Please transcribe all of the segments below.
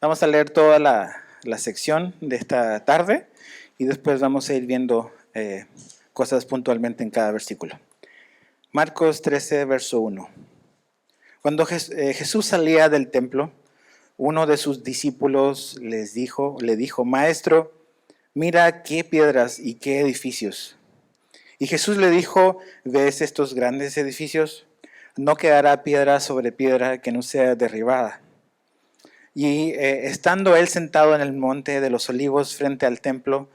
Vamos a leer toda la sección de esta tarde y después vamos a ir viendo cosas puntualmente en cada versículo. Marcos 13, verso 1. Cuando Jesús salía del templo, uno de sus discípulos le dijo, Maestro, mira qué piedras y qué edificios. Y Jesús le dijo, ¿ves estos grandes edificios? No quedará piedra sobre piedra que no sea derribada. Y estando él sentado en el monte de los olivos frente al templo,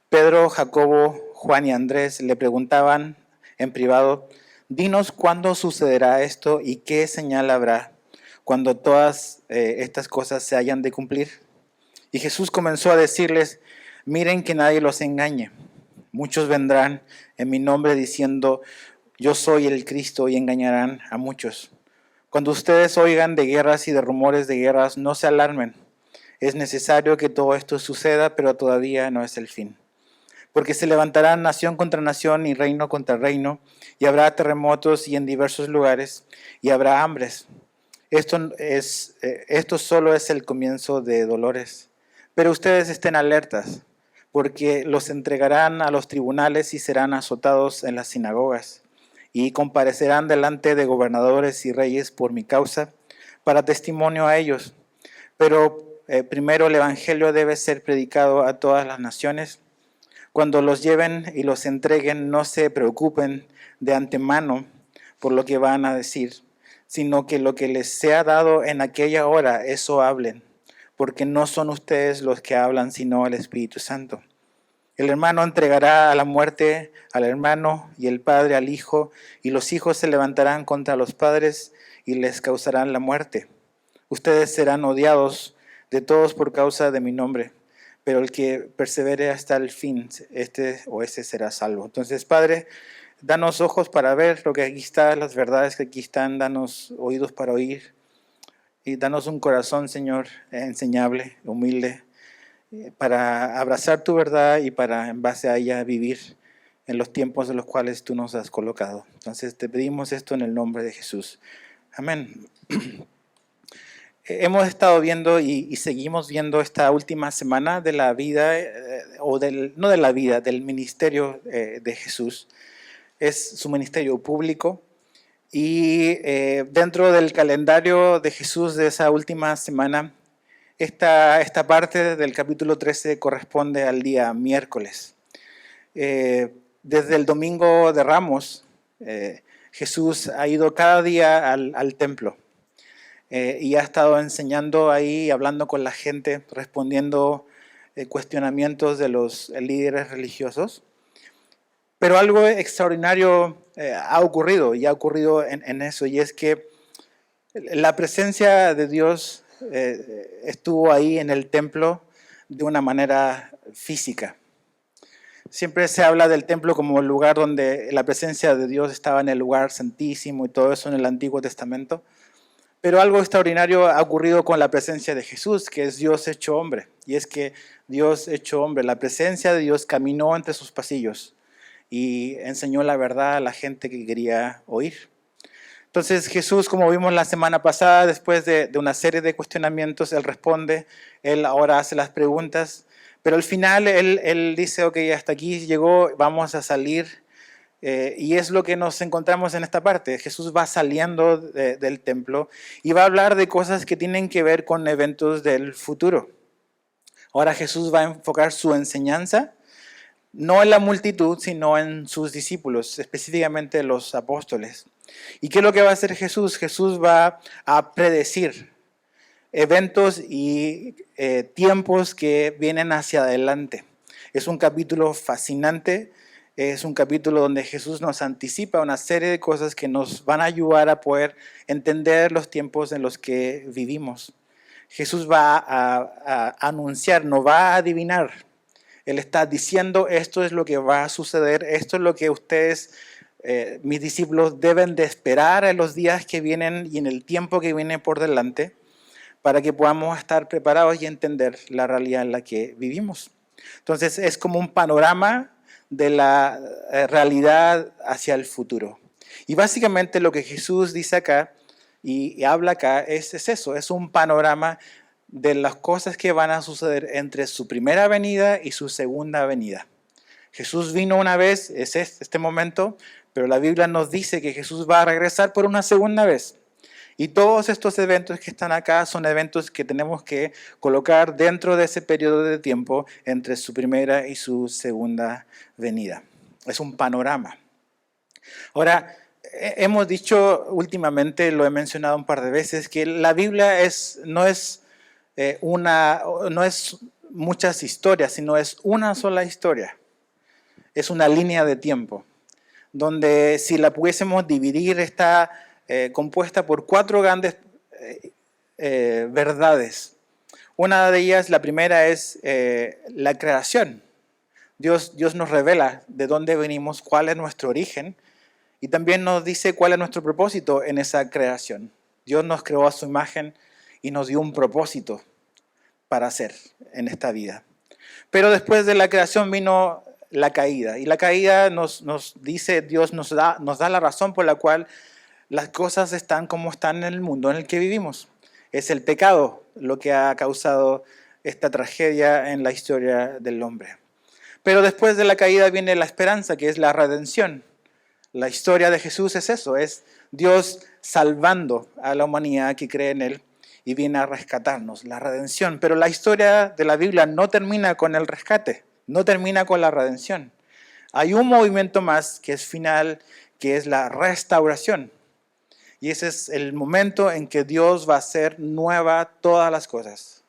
Pedro, Jacobo, Juan y Andrés le preguntaban en privado, dinos cuándo sucederá esto y qué señal habrá cuando todas estas cosas se hayan de cumplir. Y Jesús comenzó a decirles, miren que nadie los engañe. Muchos vendrán en mi nombre diciendo, yo soy el Cristo, y engañarán a muchos. Cuando ustedes oigan de guerras y de rumores de guerras, no se alarmen. Es necesario que todo esto suceda, pero todavía no es el fin. Porque se levantará nación contra nación y reino contra reino, y habrá terremotos y en diversos lugares, y habrá hambres. Esto solo es el comienzo de dolores. Pero ustedes estén alertas, porque los entregarán a los tribunales y serán azotados en las sinagogas. Y comparecerán delante de gobernadores y reyes por mi causa, para testimonio a ellos. Pero primero el evangelio debe ser predicado a todas las naciones. Cuando los lleven y los entreguen, no se preocupen de antemano por lo que van a decir, sino que lo que les sea dado en aquella hora, eso hablen, porque no son ustedes los que hablan, sino el Espíritu Santo. El hermano entregará a la muerte al hermano y el padre al hijo, y los hijos se levantarán contra los padres y les causarán la muerte. Ustedes serán odiados de todos por causa de mi nombre, pero el que persevere hasta el fin, ese será salvo. Entonces, Padre, danos ojos para ver lo que aquí está, las verdades que aquí están, danos oídos para oír, y danos un corazón, Señor, enseñable, humilde, para abrazar tu verdad y para en base a ella vivir en los tiempos en los cuales tú nos has colocado. Entonces te pedimos esto en el nombre de Jesús. Amén. Hemos estado viendo y seguimos viendo esta última semana de la vida, no de la vida, del ministerio de Jesús. Es su ministerio público. Y dentro del calendario de Jesús de esa última semana, esta parte del capítulo 13 corresponde al día miércoles. Desde el domingo de Ramos, Jesús ha ido cada día al templo y ha estado enseñando ahí, hablando con la gente, respondiendo cuestionamientos de los líderes religiosos. Pero algo extraordinario ha ocurrido en eso, y es que la presencia de Dios estuvo ahí en el templo de una manera física. Siempre se habla del templo como el lugar donde la presencia de Dios estaba, en el lugar santísimo y todo eso en el Antiguo Testamento. Pero algo extraordinario ha ocurrido con la presencia de Jesús, que es Dios hecho hombre. Y es que Dios hecho hombre, la presencia de Dios caminó entre sus pasillos y enseñó la verdad a la gente que quería oír. Entonces Jesús, como vimos la semana pasada, después de una serie de cuestionamientos, Él responde, Él ahora hace las preguntas, pero al final Él dice, ok, hasta aquí llegó, vamos a salir, y es lo que nos encontramos en esta parte. Jesús va saliendo del templo y va a hablar de cosas que tienen que ver con eventos del futuro. Ahora Jesús va a enfocar su enseñanza no en la multitud, sino en sus discípulos, específicamente los apóstoles. ¿Y qué es lo que va a hacer Jesús? Jesús va a predecir eventos y tiempos que vienen hacia adelante. Es un capítulo fascinante, es un capítulo donde Jesús nos anticipa una serie de cosas que nos van a ayudar a poder entender los tiempos en los que vivimos. Jesús va a anunciar, no va a adivinar. Él está diciendo, esto es lo que va a suceder, esto es lo que ustedes, mis discípulos, deben de esperar en los días que vienen y en el tiempo que viene por delante, para que podamos estar preparados y entender la realidad en la que vivimos. Entonces es como un panorama de la realidad hacia el futuro. Y básicamente lo que Jesús dice acá y habla acá es eso, es un panorama de las cosas que van a suceder entre su primera venida y su segunda venida. Jesús vino una vez, es este momento, pero la Biblia nos dice que Jesús va a regresar por una segunda vez. Y todos estos eventos que están acá son eventos que tenemos que colocar dentro de ese periodo de tiempo entre su primera y su segunda venida. Es un panorama. Ahora, hemos dicho últimamente, lo he mencionado un par de veces, que la Biblia no es muchas historias, sino es una sola historia. Es una línea de tiempo, donde si la pudiésemos dividir está compuesta por 4 grandes verdades. Una de ellas, la primera, es la creación. Dios nos revela de dónde venimos, cuál es nuestro origen, y también nos dice cuál es nuestro propósito en esa creación. Dios nos creó a su imagen y nos dio un propósito para hacer en esta vida. Pero después de la creación vino la caída, y la caída nos dice, Dios nos da la razón por la cual las cosas están como están en el mundo en el que vivimos. Es el pecado lo que ha causado esta tragedia en la historia del hombre. Pero después de la caída viene la esperanza, que es la redención. La historia de Jesús es eso, es Dios salvando a la humanidad que cree en Él y viene a rescatarnos, la redención. Pero la historia de la Biblia no termina con el rescate, no termina con la redención. Hay un movimiento más que es final, que es la restauración. Y ese es el momento en que Dios va a hacer nueva todas las cosas.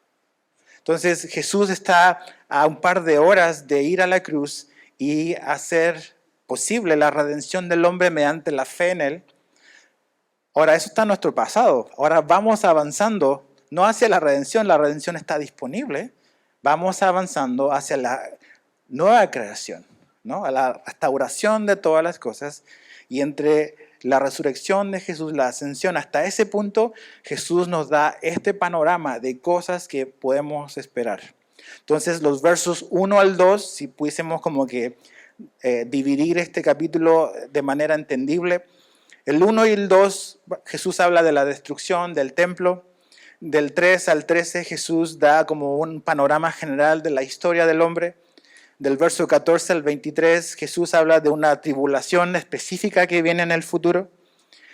Entonces Jesús está a un par de horas de ir a la cruz y hacer posible la redención del hombre mediante la fe en Él. Ahora, eso está en nuestro pasado. Ahora vamos avanzando, no hacia la redención está disponible. Vamos avanzando hacia la nueva creación, ¿no? A la restauración de todas las cosas. Y entre la resurrección de Jesús, la ascensión, hasta ese punto, Jesús nos da este panorama de cosas que podemos esperar. Entonces, los versos 1 al 2, si pudiésemos como que dividir este capítulo de manera entendible. El 1 y el 2, Jesús habla de la destrucción del templo. Del 3 al 13, Jesús da como un panorama general de la historia del hombre. Del verso 14 al 23, Jesús habla de una tribulación específica que viene en el futuro.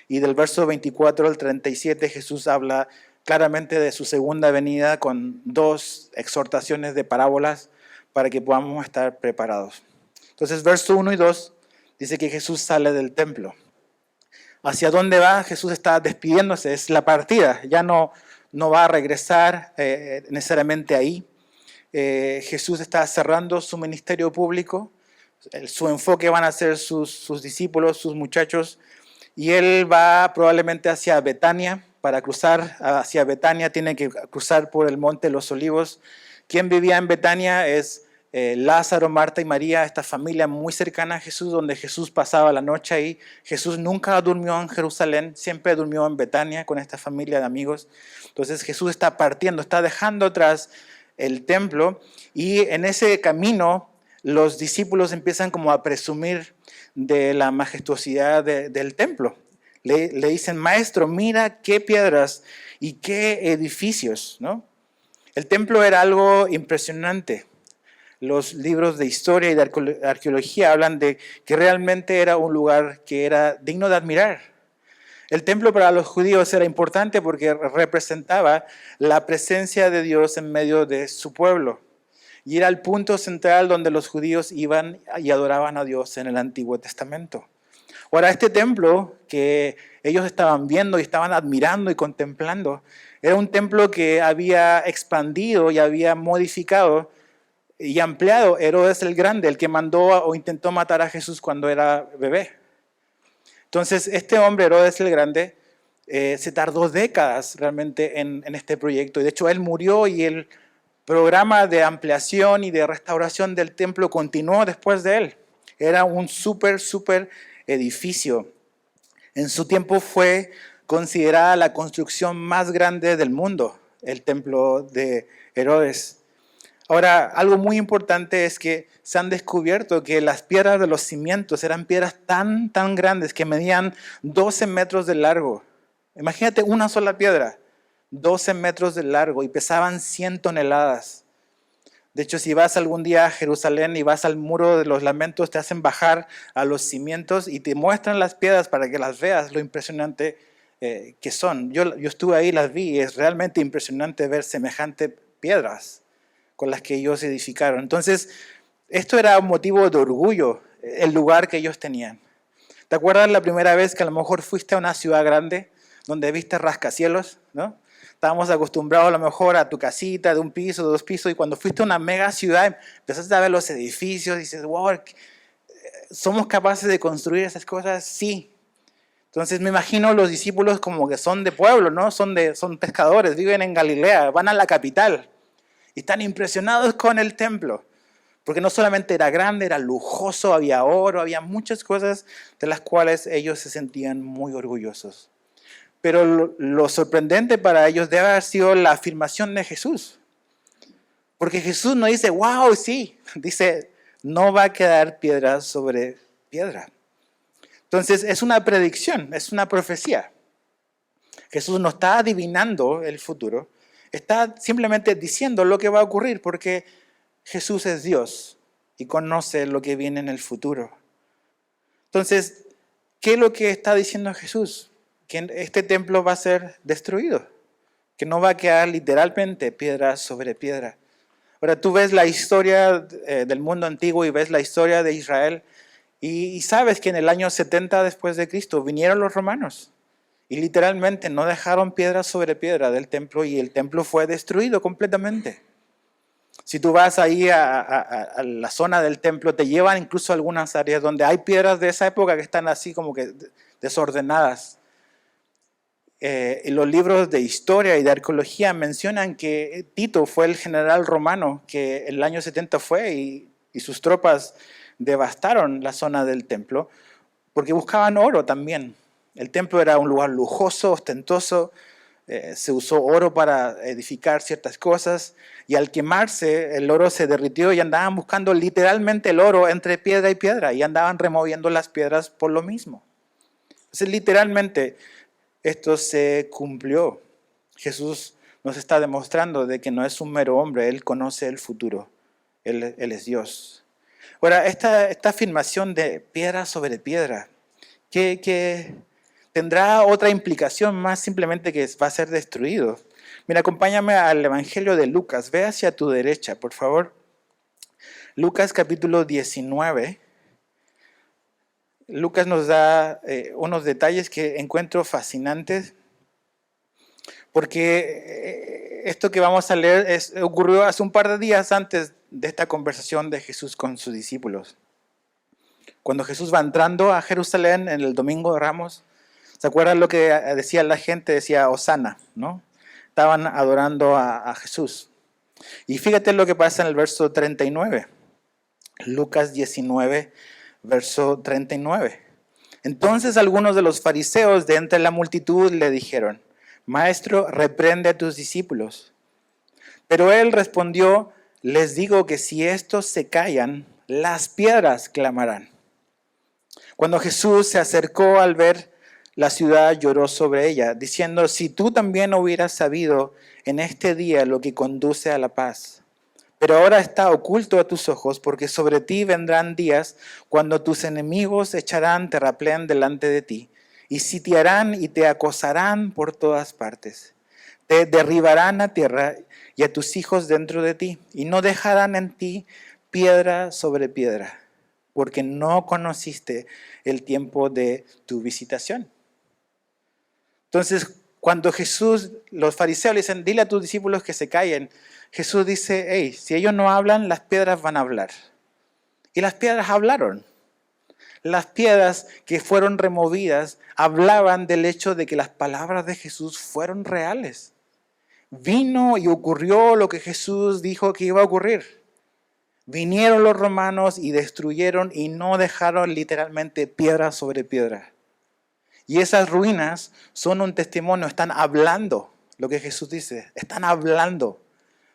Y del verso 24 al 37, Jesús habla claramente de su segunda venida con 2 exhortaciones de parábolas para que podamos estar preparados. Entonces, verso 1 y 2 dice que Jesús sale del templo. ¿Hacia dónde va? Jesús está despidiéndose, es la partida, ya no va a regresar necesariamente ahí. Jesús está cerrando su ministerio público, su enfoque van a ser sus discípulos, sus muchachos, y él va probablemente hacia Betania. Para cruzar hacia Betania tiene que cruzar por el monte de los Olivos. ¿Quién vivía en Betania? Es Lázaro, Marta y María, esta familia muy cercana a Jesús, donde Jesús pasaba la noche ahí. Jesús nunca durmió en Jerusalén, siempre durmió en Betania con esta familia de amigos. Entonces Jesús está partiendo, está dejando atrás el templo, y en ese camino los discípulos empiezan como a presumir de la majestuosidad del templo. Le dicen, maestro, mira qué piedras y qué edificios, ¿no? El templo era algo impresionante. Los libros de historia y de arqueología hablan de que realmente era un lugar que era digno de admirar. El templo para los judíos era importante porque representaba la presencia de Dios en medio de su pueblo. Y era el punto central donde los judíos iban y adoraban a Dios en el Antiguo Testamento. Ahora, este templo que ellos estaban viendo y estaban admirando y contemplando, era un templo que había expandido y había modificado y ampliado Herodes el Grande, el que mandó o intentó matar a Jesús cuando era bebé. Entonces, este hombre, Herodes el Grande, se tardó décadas realmente en este proyecto. Y de hecho, él murió y el programa de ampliación y de restauración del templo continuó después de él. Era un súper edificio. En su tiempo fue considerada la construcción más grande del mundo, el templo de Herodes. Ahora, algo muy importante es que se han descubierto que las piedras de los cimientos eran piedras tan grandes que medían 12 metros de largo. Imagínate una sola piedra, 12 metros de largo y pesaban 100 toneladas. De hecho, si vas algún día a Jerusalén y vas al muro de los lamentos, te hacen bajar a los cimientos y te muestran las piedras para que las veas, lo impresionante que son. Yo estuve ahí, las vi, y es realmente impresionante ver semejantes piedras con las que ellos edificaron. Entonces, esto era un motivo de orgullo, el lugar que ellos tenían. ¿Te acuerdas la primera vez que a lo mejor fuiste a una ciudad grande donde viste rascacielos, ¿no? Estábamos acostumbrados a lo mejor a tu casita de un piso, de 2 pisos, y cuando fuiste a una mega ciudad empezaste a ver los edificios y dices, wow, ¿somos capaces de construir esas cosas? Sí. Entonces me imagino los discípulos como que son de pueblo, ¿no? Son pescadores, viven en Galilea, van a la capital y están impresionados con el templo. Porque no solamente era grande, era lujoso, había oro, había muchas cosas de las cuales ellos se sentían muy orgullosos. Pero lo sorprendente para ellos debe haber sido la afirmación de Jesús. Porque Jesús no dice, wow, sí. Dice, no va a quedar piedra sobre piedra. Entonces es una predicción, es una profecía. Jesús no está adivinando el futuro, está simplemente diciendo lo que va a ocurrir porque Jesús es Dios y conoce lo que viene en el futuro. Entonces, ¿qué es lo que está diciendo Jesús? Que este templo va a ser destruido, que no va a quedar literalmente piedra sobre piedra. Ahora tú ves la historia del mundo antiguo y ves la historia de Israel y sabes que en el año 70 después de Cristo vinieron los romanos y literalmente no dejaron piedra sobre piedra del templo y el templo fue destruido completamente. Si tú vas ahí a la zona del templo, te llevan incluso a algunas áreas donde hay piedras de esa época que están así como que desordenadas. Y los libros de historia y de arqueología mencionan que Tito fue el general romano que en el año 70 fue y sus tropas devastaron la zona del templo porque buscaban oro también. El templo era un lugar lujoso, ostentoso, se usó oro para edificar ciertas cosas y al quemarse el oro se derritió y andaban buscando literalmente el oro entre piedra y piedra y andaban removiendo las piedras por lo mismo. Entonces literalmente esto se cumplió. Jesús nos está demostrando de que no es un mero hombre, Él conoce el futuro, Él es Dios. Ahora, esta afirmación de piedra sobre piedra, que tendrá otra implicación más simplemente que va a ser destruido. Mira, acompáñame al Evangelio de Lucas. Ve hacia tu derecha, por favor. Lucas capítulo 19. Lucas nos da unos detalles que encuentro fascinantes. Porque esto que vamos a leer ocurrió hace un par de días antes de esta conversación de Jesús con sus discípulos. Cuando Jesús va entrando a Jerusalén en el Domingo de Ramos, ¿se acuerdan lo que decía la gente? Decía Hosana, ¿no? Estaban adorando a Jesús. Y fíjate lo que pasa en el verso 39. Lucas 19, verso 39. Entonces algunos de los fariseos de entre la multitud le dijeron, Maestro, reprende a tus discípulos. Pero él respondió, les digo que si estos se callan, las piedras clamarán. Cuando Jesús se acercó al ver la ciudad, lloró sobre ella, diciendo, si tú también hubieras sabido en este día lo que conduce a la paz. Pero ahora está oculto a tus ojos, porque sobre ti vendrán días cuando tus enemigos echarán terraplén delante de ti, y sitiarán y te acosarán por todas partes. Te derribarán a tierra y a tus hijos dentro de ti, y no dejarán en ti piedra sobre piedra, porque no conociste el tiempo de tu visitación. Entonces, cuando los fariseos le dicen, dile a tus discípulos que se callen, Jesús dice, hey, si ellos no hablan, las piedras van a hablar. Y las piedras hablaron. Las piedras que fueron removidas hablaban del hecho de que las palabras de Jesús fueron reales. Vino y ocurrió lo que Jesús dijo que iba a ocurrir. Vinieron los romanos y destruyeron y no dejaron literalmente piedra sobre piedra. Y esas ruinas son un testimonio, están hablando lo que Jesús dice, están hablando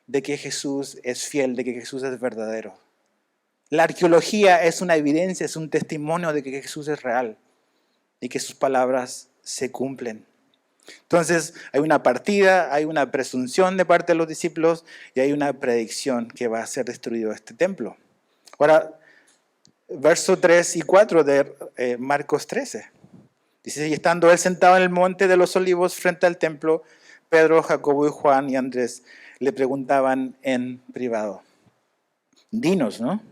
de que Jesús es fiel, de que Jesús es verdadero. La arqueología es una evidencia, es un testimonio de que Jesús es real y que sus palabras se cumplen. Entonces hay una partida, hay una presunción de parte de los discípulos y hay una predicción que va a ser destruido este templo. Ahora, versos 3 y 4 de Marcos 13. Dice, y estando él sentado en el monte de los olivos frente al templo, Pedro, Jacobo y Juan y Andrés le preguntaban en privado, dinos, ¿no?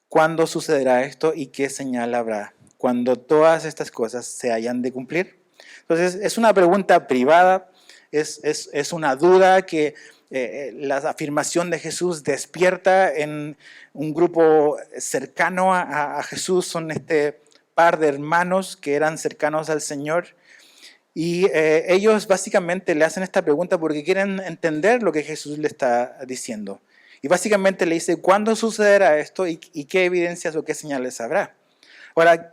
¿Cuándo sucederá esto y qué señal habrá cuando todas estas cosas se hayan de cumplir? Entonces, es una pregunta privada, es una duda que la afirmación de Jesús despierta en un grupo cercano a Jesús, son este par de hermanos que eran cercanos al Señor. Y ellos básicamente le hacen esta pregunta porque quieren entender lo que Jesús le está diciendo. Y básicamente le dice, ¿cuándo sucederá esto y qué evidencias o qué señales habrá? Ahora,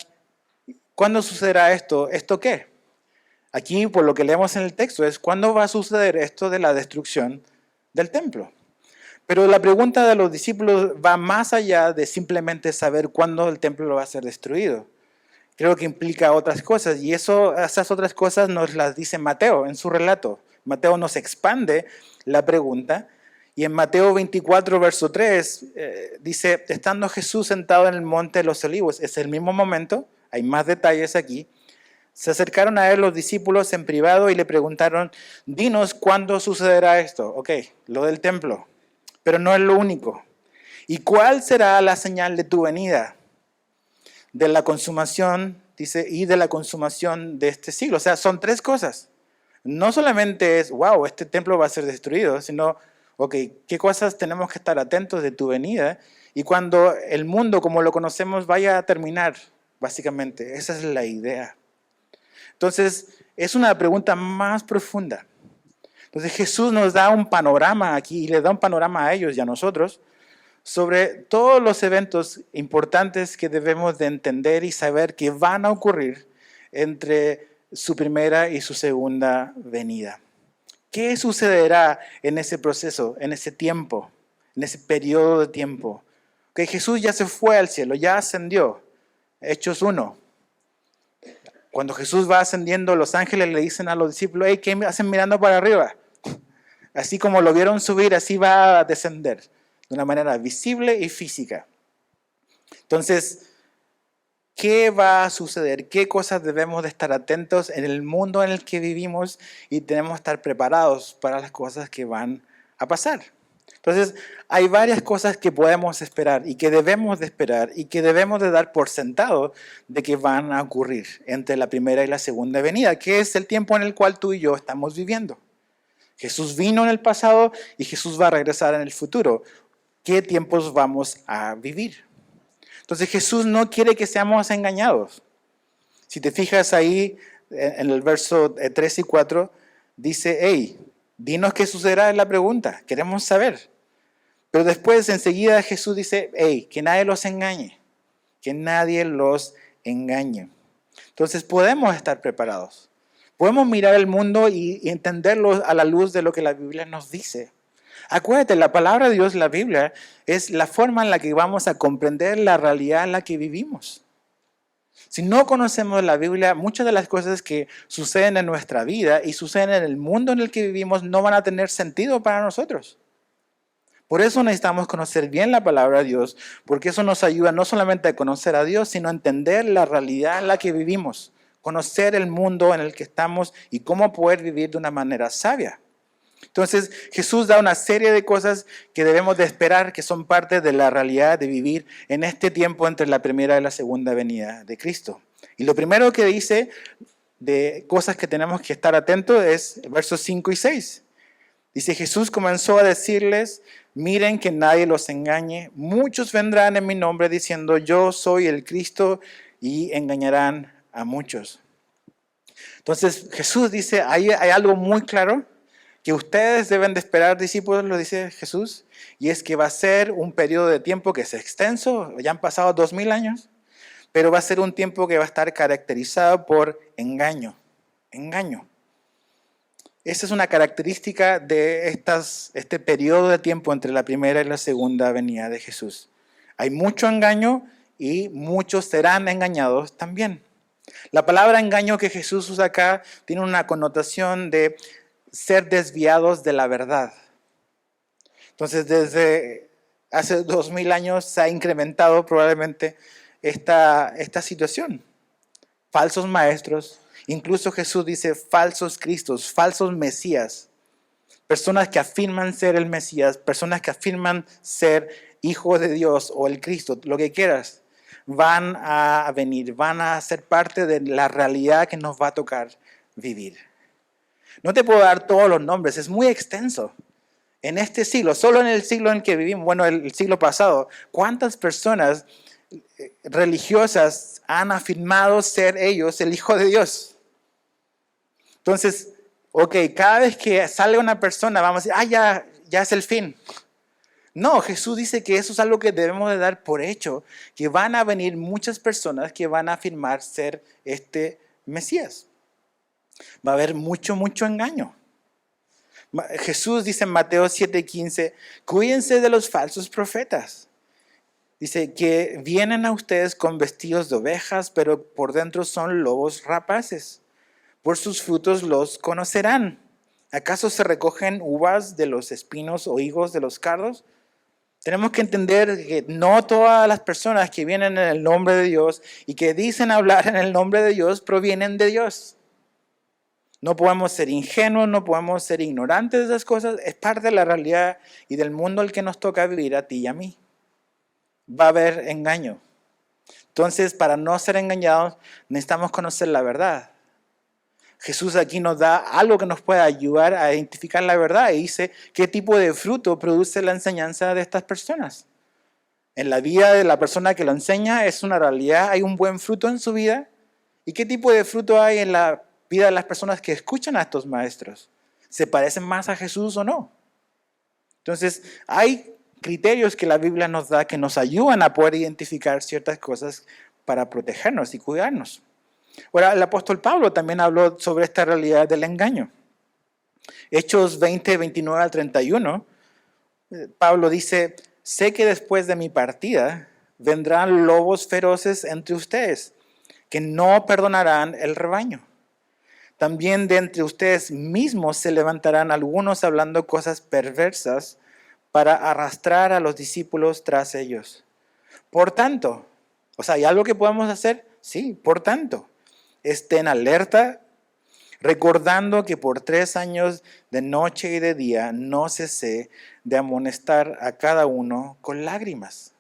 ¿cuándo sucederá esto? ¿Esto qué? Aquí, por lo que leemos en el texto, es ¿cuándo va a suceder esto de la destrucción del templo? Pero la pregunta de los discípulos va más allá de simplemente saber cuándo el templo va a ser destruido. Creo que implica otras cosas y esas otras cosas nos las dice Mateo en su relato. Mateo nos expande la pregunta y en Mateo 24, verso 3 dice, estando Jesús sentado en el monte de los olivos, es el mismo momento, hay más detalles aquí, se acercaron a él los discípulos en privado y le preguntaron, dinos cuándo sucederá esto. Ok, lo del templo, pero no es lo único. ¿Y cuál será la señal de tu venida? De la consumación, dice, y de la consumación de este siglo. O sea, son tres cosas. No solamente es, wow, este templo va a ser destruido, sino, ok, ¿qué cosas tenemos que estar atentos de tu venida? Y cuando el mundo como lo conocemos vaya a terminar, básicamente. Esa es la idea. Entonces, es una pregunta más profunda. Entonces, Jesús nos da un panorama aquí y le da un panorama a ellos y a nosotros sobre todos los eventos importantes que debemos de entender y saber que van a ocurrir entre su primera y su segunda venida. ¿Qué sucederá en ese proceso, en ese tiempo, en ese periodo de tiempo? Que Jesús ya se fue al cielo, ya ascendió. Hechos 1. Cuando Jesús va ascendiendo, los ángeles le dicen a los discípulos, hey, ¿qué hacen mirando para arriba? Así como lo vieron subir, así va a descender, de una manera visible y física. Entonces, ¿qué va a suceder? ¿Qué cosas debemos de estar atentos en el mundo en el que vivimos y tenemos que estar preparados para las cosas que van a pasar? Entonces, hay varias cosas que podemos esperar y que debemos de esperar y que debemos de dar por sentado de que van a ocurrir entre la primera y la segunda venida, que es el tiempo en el cual tú y yo estamos viviendo. Jesús vino en el pasado y Jesús va a regresar en el futuro. ¿Qué tiempos vamos a vivir? Entonces Jesús no quiere que seamos engañados. Si te fijas ahí en el verso 3 y 4, dice, hey, dinos qué sucederá en la pregunta, queremos saber. Pero después enseguida Jesús dice, hey, que nadie los engañe, que nadie los engañe. Entonces podemos estar preparados. Podemos mirar el mundo y entenderlo a la luz de lo que la Biblia nos dice. Acuérdate, la palabra de Dios, la Biblia, es la forma en la que vamos a comprender la realidad en la que vivimos. Si no conocemos la Biblia, muchas de las cosas que suceden en nuestra vida y suceden en el mundo en el que vivimos no van a tener sentido para nosotros. Por eso necesitamos conocer bien la palabra de Dios, porque eso nos ayuda no solamente a conocer a Dios, sino a entender la realidad en la que vivimos, conocer el mundo en el que estamos y cómo poder vivir de una manera sabia. Entonces Jesús da una serie de cosas que debemos de esperar, que son parte de la realidad de vivir en este tiempo entre la primera y la segunda venida de Cristo. Y lo primero que dice de cosas que tenemos que estar atentos es versos 5 y 6. Dice, Jesús comenzó a decirles, miren que nadie los engañe. Muchos vendrán en mi nombre diciendo, yo soy el Cristo, y engañarán a muchos. Entonces Jesús dice, hay algo muy claro que ustedes deben de esperar, discípulos, lo dice Jesús, y es que va a ser un periodo de tiempo que es extenso, ya han pasado 2000 años, pero va a ser un tiempo que va a estar caracterizado por engaño. Esa es una característica de este periodo de tiempo entre la primera y la segunda venida de Jesús. Hay mucho engaño y muchos serán engañados también. La palabra engaño que Jesús usa acá tiene una connotación de ser desviados de la verdad. Entonces, desde hace 2000 años se ha incrementado probablemente esta situación. Falsos maestros, incluso Jesús dice falsos cristos, falsos mesías. Personas que afirman ser el Mesías, personas que afirman ser hijo de Dios o el Cristo, lo que quieras, van a venir, van a ser parte de la realidad que nos va a tocar vivir. No te puedo dar todos los nombres, es muy extenso. En este siglo, solo en el siglo en el que vivimos, bueno, el siglo pasado, ¿cuántas personas religiosas han afirmado ser ellos el Hijo de Dios? Entonces, cada vez que sale una persona, vamos a decir, ya es el fin. No, Jesús dice que eso es algo que debemos de dar por hecho, que van a venir muchas personas que van a afirmar ser este Mesías. Va a haber mucho engaño. Jesús dice en Mateo 7:15, cuídense de los falsos profetas. Dice que vienen a ustedes con vestidos de ovejas, pero por dentro son lobos rapaces. Por sus frutos los conocerán. ¿Acaso se recogen uvas de los espinos o higos de los cardos? Tenemos que entender que no todas las personas que vienen en el nombre de Dios y que dicen hablar en el nombre de Dios provienen de Dios. No podemos ser ingenuos, no podemos ser ignorantes de esas cosas. Es parte de la realidad y del mundo al que nos toca vivir a ti y a mí. Va a haber engaño. Entonces, para no ser engañados, necesitamos conocer la verdad. Jesús aquí nos da algo que nos pueda ayudar a identificar la verdad y dice qué tipo de fruto produce la enseñanza de estas personas. En la vida de la persona que lo enseña es una realidad, hay un buen fruto en su vida. ¿Y qué tipo de fruto hay en la vida de las personas que escuchan a estos maestros? ¿Se parecen más a Jesús o no? Entonces, hay criterios que la Biblia nos da que nos ayudan a poder identificar ciertas cosas para protegernos y cuidarnos. Ahora, el apóstol Pablo también habló sobre esta realidad del engaño. Hechos 20, 29 al 31, Pablo dice, sé que después de mi partida vendrán lobos feroces entre ustedes, que no perdonarán el rebaño. También de entre ustedes mismos se levantarán algunos hablando cosas perversas para arrastrar a los discípulos tras ellos. Por tanto, ¿hay algo que podemos hacer? Sí, por tanto. Estén alerta, recordando que por 3 años de noche y de día no cesé de amonestar a cada uno con lágrimas.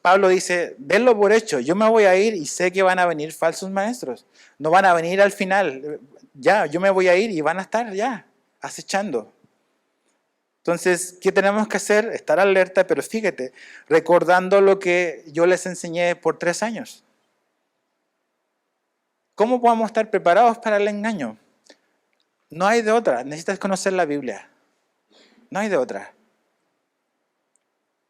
Pablo dice, denlo por hecho, yo me voy a ir y sé que van a venir falsos maestros. No van a venir al final, yo me voy a ir y van a estar acechando. Entonces, ¿qué tenemos que hacer? Estar alerta, pero fíjate, recordando lo que yo les enseñé por 3 años. ¿Cómo podemos estar preparados para el engaño? No hay de otra, necesitas conocer la Biblia. No hay de otra.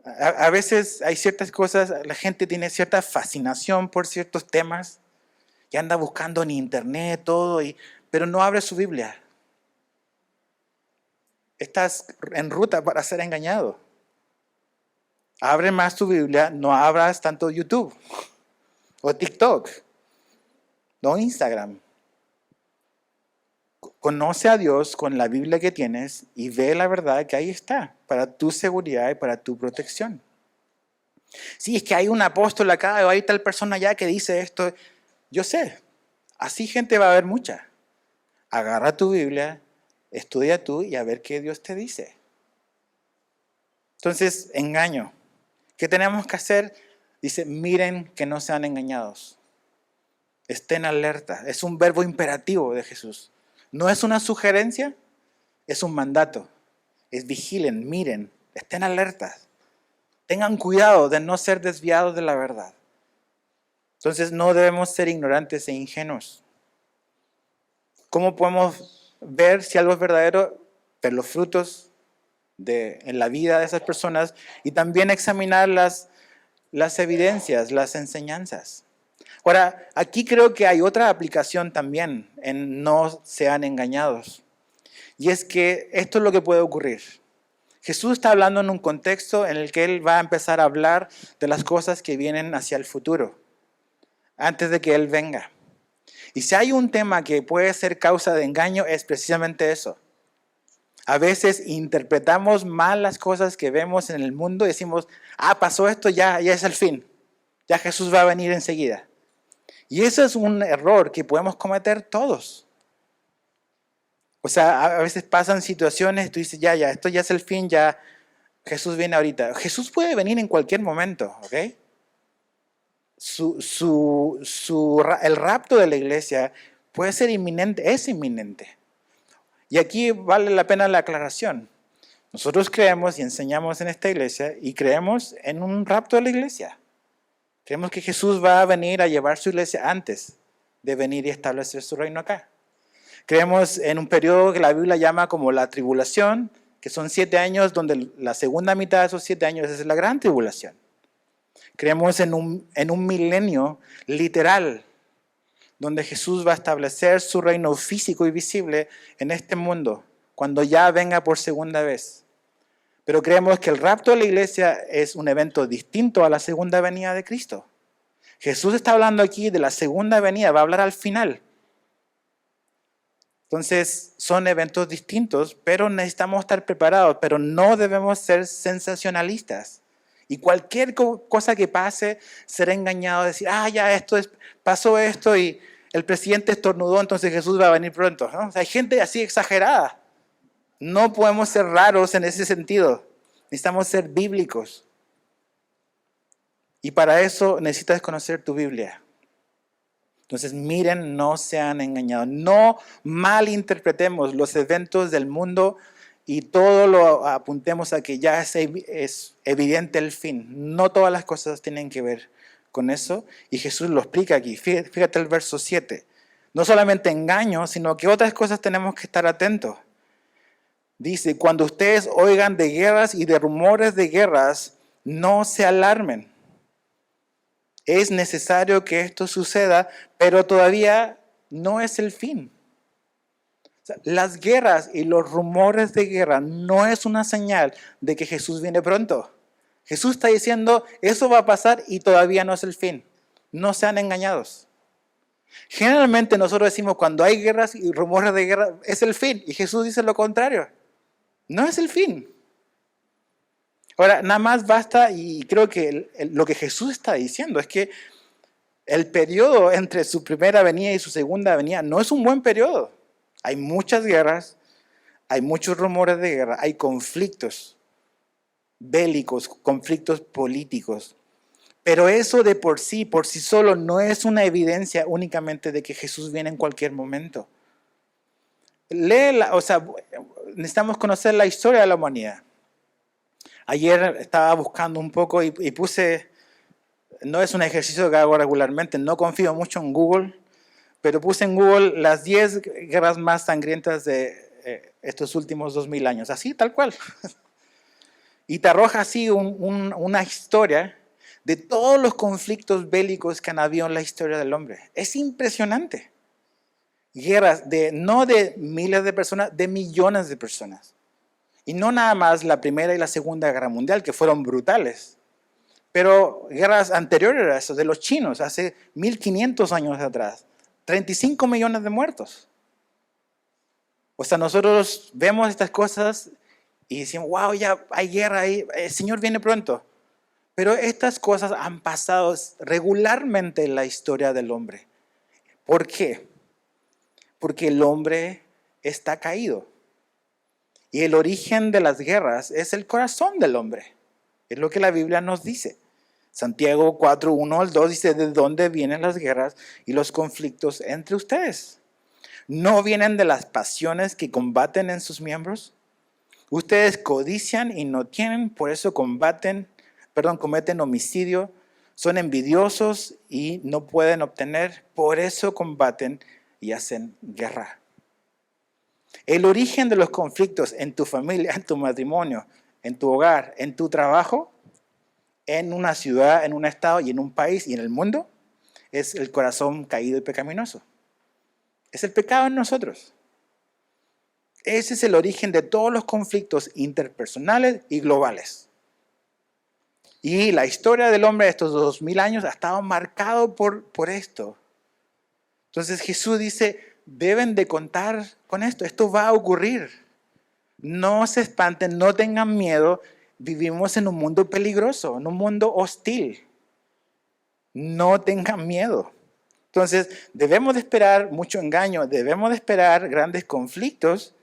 A veces hay ciertas cosas, la gente tiene cierta fascinación por ciertos temas y anda buscando en internet todo, pero no abre su Biblia. Estás en ruta para ser engañado. Abre más tu Biblia, no abras tanto YouTube o TikTok. No Instagram. Conoce a Dios con la Biblia que tienes y ve la verdad que ahí está, para tu seguridad y para tu protección. Sí, es que hay un apóstol acá o hay tal persona allá que dice esto. Yo sé, así gente va a haber mucha. Agarra tu Biblia, estudia tú y a ver qué Dios te dice. Entonces, engaño. ¿Qué tenemos que hacer? Dice, miren que no sean engañados. Estén alerta. Es un verbo imperativo de Jesús. No es una sugerencia, es un mandato. Es vigilen, miren, estén alertas. Tengan cuidado de no ser desviados de la verdad. Entonces no debemos ser ignorantes e ingenuos. ¿Cómo podemos ver si algo es verdadero? Ver los frutos en la vida de esas personas y también examinar las evidencias, las enseñanzas. Ahora, aquí creo que hay otra aplicación también en no sean engañados. Y es que esto es lo que puede ocurrir. Jesús está hablando en un contexto en el que Él va a empezar a hablar de las cosas que vienen hacia el futuro. antes de que Él venga. Y si hay un tema que puede ser causa de engaño, es precisamente eso. A veces interpretamos mal las cosas que vemos en el mundo y decimos, pasó esto, ya es el fin. Ya Jesús va a venir enseguida. Y eso es un error que podemos cometer todos. O sea, a veces pasan situaciones, tú dices, esto ya es el fin, ya Jesús viene ahorita. Jesús puede venir en cualquier momento, ¿ok? El rapto de la iglesia puede ser inminente, es inminente. Y aquí vale la pena la aclaración. Nosotros creemos y enseñamos en esta iglesia y creemos en un rapto de la iglesia. Creemos que Jesús va a venir a llevar su iglesia antes de venir y establecer su reino acá. Creemos en un periodo que la Biblia llama como la tribulación, que son 7 años, donde la segunda mitad de esos 7 años es la gran tribulación. Creemos en un milenio literal, donde Jesús va a establecer su reino físico y visible en este mundo, cuando ya venga por segunda vez. Pero creemos que el rapto de la iglesia es un evento distinto a la segunda venida de Cristo. Jesús está hablando aquí de la segunda venida, va a hablar al final. Entonces, son eventos distintos, pero necesitamos estar preparados, pero no debemos ser sensacionalistas. Y cualquier cosa que pase, ser engañado, decir, pasó esto y el presidente estornudó, entonces Jesús va a venir pronto, ¿no? O sea, hay gente así exagerada. No podemos ser raros en ese sentido. Necesitamos ser bíblicos. Y para eso necesitas conocer tu Biblia. Entonces, miren, no sean engañados. No malinterpretemos los eventos del mundo y todo lo apuntemos a que ya es evidente el fin. No todas las cosas tienen que ver con eso. Y Jesús lo explica aquí. Fíjate el verso 7. No solamente engaño, sino que otras cosas tenemos que estar atentos. Dice, cuando ustedes oigan de guerras y de rumores de guerras, no se alarmen. Es necesario que esto suceda, pero todavía no es el fin. O sea, las guerras y los rumores de guerra no es una señal de que Jesús viene pronto. Jesús está diciendo, eso va a pasar y todavía no es el fin. No sean engañados. Generalmente nosotros decimos, cuando hay guerras y rumores de guerra, es el fin. Y Jesús dice lo contrario. No es el fin. Ahora, nada más basta, y creo que lo que Jesús está diciendo es que el periodo entre su primera venida y su segunda venida no es un buen periodo. Hay muchas guerras, hay muchos rumores de guerra, hay conflictos bélicos, conflictos políticos. Pero eso de por sí solo, no es una evidencia únicamente de que Jesús viene en cualquier momento. Necesitamos conocer la historia de la humanidad. Ayer estaba buscando un poco y puse, no es un ejercicio que hago regularmente, no confío mucho en Google, pero puse en Google las 10 guerras más sangrientas de estos últimos 2000 años, así, tal cual. Y te arroja así una historia de todos los conflictos bélicos que han habido en la historia del hombre. Es impresionante. Guerras no de miles de personas, de millones de personas. Y no nada más la Primera y la Segunda Guerra Mundial, que fueron brutales, pero guerras anteriores a eso, de los chinos, hace 1500 años atrás, 35 millones de muertos. O sea, nosotros vemos estas cosas y decimos, wow, ya hay guerra ahí, el Señor viene pronto. Pero estas cosas han pasado regularmente en la historia del hombre. ¿Por qué? Porque el hombre está caído. Y el origen de las guerras es el corazón del hombre. Es lo que la Biblia nos dice. Santiago 4, 1 al 2 dice, ¿de dónde vienen las guerras y los conflictos entre ustedes? ¿No vienen de las pasiones que combaten en sus miembros? Ustedes codician y no tienen, por eso cometen homicidio, son envidiosos y no pueden obtener, por eso combaten y hacen guerra. El origen de los conflictos en tu familia, en tu matrimonio, en tu hogar, en tu trabajo, en una ciudad, en un estado y en un país y en el mundo, es el corazón caído y pecaminoso. Es el pecado en nosotros. Ese es el origen de todos los conflictos interpersonales y globales. Y la historia del hombre de estos 2000 años ha estado marcado por esto. Entonces Jesús dice, deben de contar con esto. Esto va a ocurrir. No se espanten, no tengan miedo. Vivimos en un mundo peligroso, en un mundo hostil. No tengan miedo. Entonces, debemos de esperar mucho engaño, debemos de esperar grandes conflictos,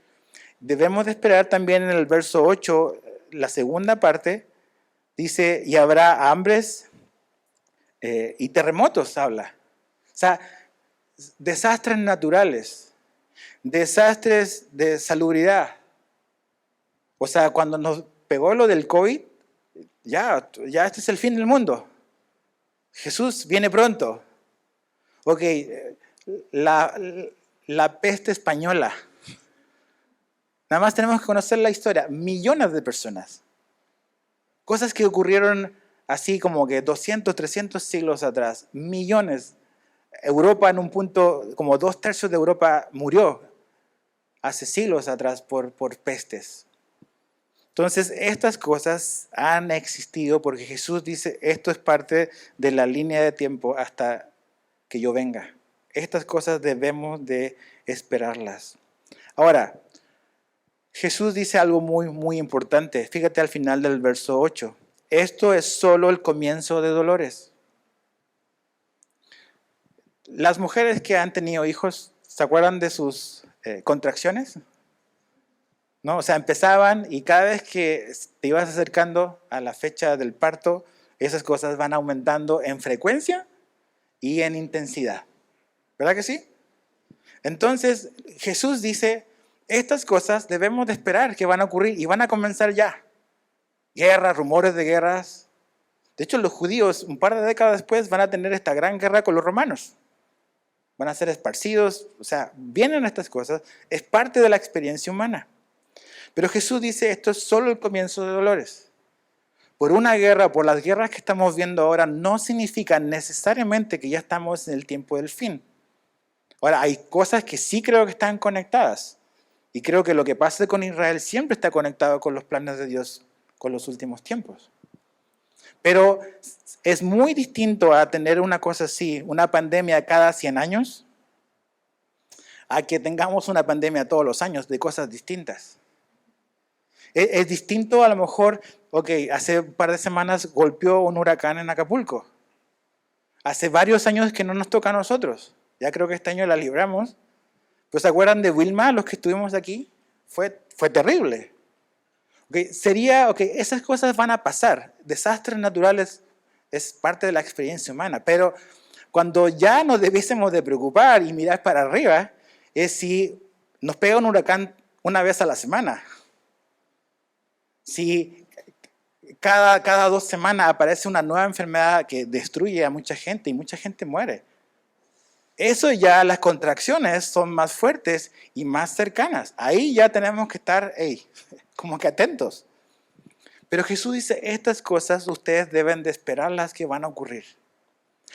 debemos de esperar también en el verso 8, la segunda parte, dice, y habrá hambres y terremotos, habla. O sea, desastres naturales, desastres de salubridad. O sea, cuando nos pegó lo del COVID, ya este es el fin del mundo. Jesús viene pronto. Ok, la peste española. Nada más tenemos que conocer la historia. Millones de personas. Cosas que ocurrieron así como que 200, 300 siglos atrás. Millones. Europa en un punto, como 2/3 de Europa murió hace siglos atrás por pestes. Entonces, estas cosas han existido porque Jesús dice, esto es parte de la línea de tiempo hasta que yo venga. Estas cosas debemos de esperarlas. Ahora, Jesús dice algo muy, muy importante. Fíjate al final del verso 8. Esto es solo el comienzo de dolores. Las mujeres que han tenido hijos, ¿se acuerdan de sus contracciones? ¿No? O sea, empezaban y cada vez que te ibas acercando a la fecha del parto, esas cosas van aumentando en frecuencia y en intensidad. ¿Verdad que sí? Entonces, Jesús dice, estas cosas debemos de esperar que van a ocurrir y van a comenzar ya. Guerras, rumores de guerras. De hecho, los judíos, un par de décadas después, van a tener esta gran guerra con los romanos. Van a ser esparcidos, o sea, vienen estas cosas, es parte de la experiencia humana. Pero Jesús dice, esto es solo el comienzo de dolores. Por una guerra, por las guerras que estamos viendo ahora, no significa necesariamente que ya estamos en el tiempo del fin. Ahora, hay cosas que sí creo que están conectadas. Y creo que lo que pasa con Israel siempre está conectado con los planes de Dios con los últimos tiempos. Pero es muy distinto a tener una cosa así, una pandemia cada 100 años, a que tengamos una pandemia todos los años de cosas distintas. Es distinto a lo mejor, ok, hace un par de semanas golpeó un huracán en Acapulco. Hace varios años que no nos toca a nosotros. Ya creo que este año la libramos. ¿Pero se acuerdan de Wilma, los que estuvimos aquí? Fue terrible. Esas cosas van a pasar. Desastres naturales es parte de la experiencia humana. Pero cuando ya nos debiésemos de preocupar y mirar para arriba, es si nos pega un huracán una vez a la semana. Si cada 2 semanas aparece una nueva enfermedad que destruye a mucha gente y mucha gente muere. Eso ya, las contracciones son más fuertes y más cercanas. Ahí ya tenemos que estar, como que atentos. Pero Jesús dice, estas cosas ustedes deben de esperarlas que van a ocurrir.